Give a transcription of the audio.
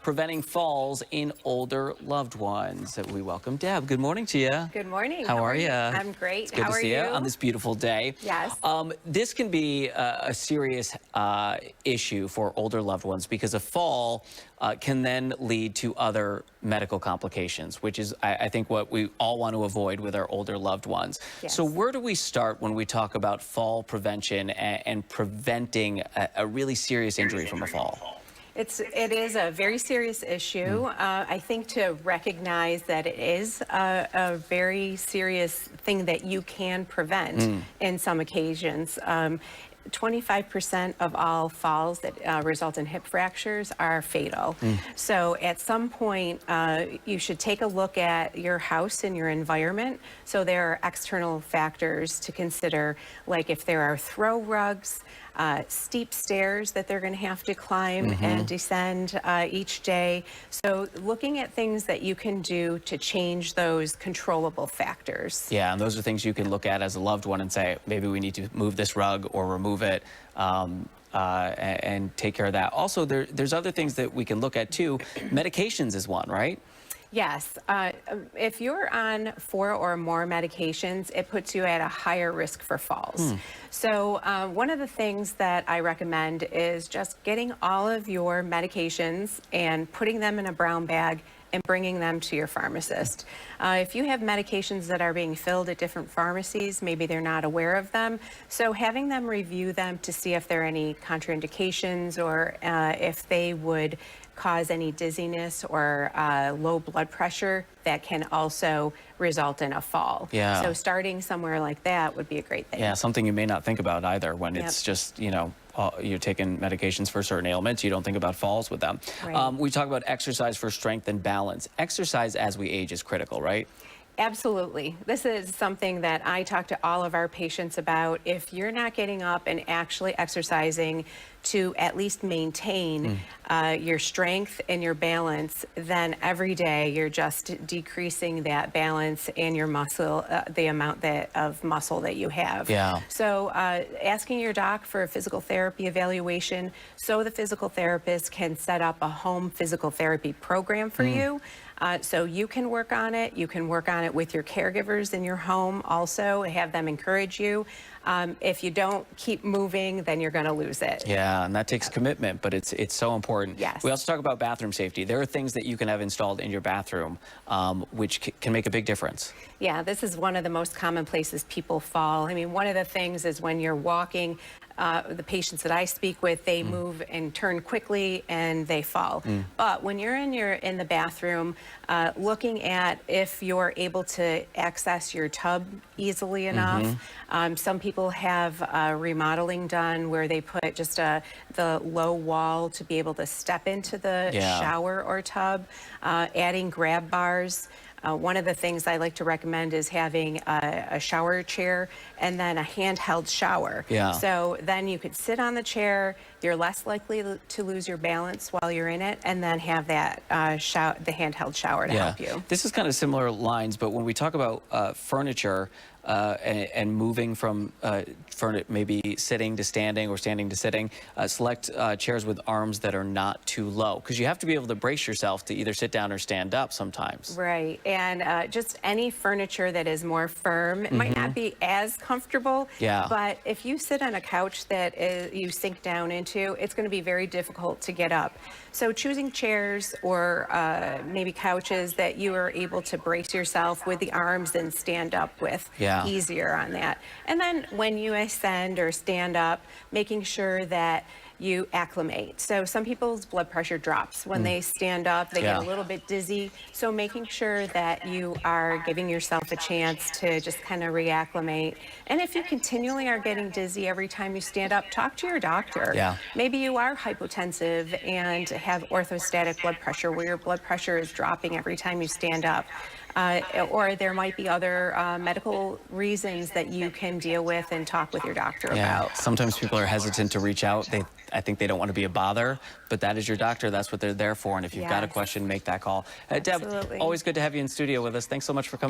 preventing falls in older loved ones. We welcome Deb. Good morning to you. Good morning. How are you? I'm great. It's good How to are see you? on this beautiful day. Yes. This can be a serious issue for older loved ones because a fall can then lead to other medical complications, which is, I think, what we all want to avoid with our older loved ones. Yes. So where do we start when we talk about fall prevention and preventing a really serious injury from a fall? It is a very serious issue. I think to recognize that it is a very serious thing that you can prevent in some occasions. 25% of all falls that result in hip fractures are fatal. So at some point, you should take a look at your house and your environment. So there are external factors to consider, like if there are throw rugs, steep stairs that they're going to have to climb and descend each day. So looking at things that you can do to change those controllable factors. Yeah, and those are things you can look at as a loved one and say, maybe we need to move this rug or remove it and take care of that. Also, there's other things that we can look at too. Medications is one, right? Yes. If you're on 4 or more medications, it puts you at a higher risk for falls. So one of the things that I recommend is just getting all of your medications and putting them in a brown bag and bringing them to your pharmacist. If you have medications that are being filled at different pharmacies, maybe they're not aware of them. So having them review them to see if there are any contraindications or if they would cause any dizziness or low blood pressure that can also result in a fall. Yeah. So starting somewhere like that would be a great thing. Yeah, something you may not think about either when it's just, you know, you're taking medications for certain ailments. You don't think about falls with them. Right. We talk about exercise for strength and balance. Exercise as we age is critical, right? Absolutely. This is something that I talk to all of our patients about. If you're not getting up and actually exercising to at least maintain your strength and your balance, then every day you're just decreasing that balance and your muscle, the amount of muscle that you have. Yeah. So asking your doc for a physical therapy evaluation so the physical therapist can set up a home physical therapy program for you. So you can work on it. You can work on it with your caregivers in your home also, have them encourage you. If you don't keep moving, then you're going to lose it. Yeah, and that takes commitment, but it's so important. Yes. We also talk about bathroom safety. There are things that you can have installed in your bathroom which can make a big difference. Yeah, this is one of the most common places people fall. I mean, one of the things is when you're walking, the patients that I speak with, they move and turn quickly and they fall. But when you're in the bathroom, looking at if you're able to access your tub easily enough. Some people have remodeling done where they put just the low wall to be able to step into the shower or tub, adding grab bars. One of the things I like to recommend is having a shower chair and then a handheld shower. Yeah. So then you could sit on the chair, you're less likely to lose your balance while you're in it, and then have that the handheld shower to help you. This is kind of similar lines, but when we talk about furniture and moving from maybe sitting to standing or standing to sitting, select chairs with arms that are not too low, because you have to be able to brace yourself to either sit down or stand up sometimes. Right, and just any furniture that is more firm, it might not be as comfortable, but if you sit on a couch that you sink down into, it's going to be very difficult to get up. So choosing chairs or maybe couches that you are able to brace yourself with the arms and stand up with, easier on that. And then when you ascend or stand up, making sure that you acclimate. So some people's blood pressure drops when they stand up, they get a little bit dizzy. So making sure that you are giving yourself a chance to just kind of reacclimate. And if you continually are getting dizzy every time you stand up, talk to your doctor. Maybe you are hypotensive and have orthostatic blood pressure where your blood pressure is dropping every time you stand up. Or there might be other medical reasons that you can deal with and talk with your doctor about. Sometimes people are hesitant to reach out. I think they don't want to be a bother, but that is your doctor. That's what they're there for. And if you've got a question, make that call. Deb, always good to have you in studio with us. Thanks so much for coming.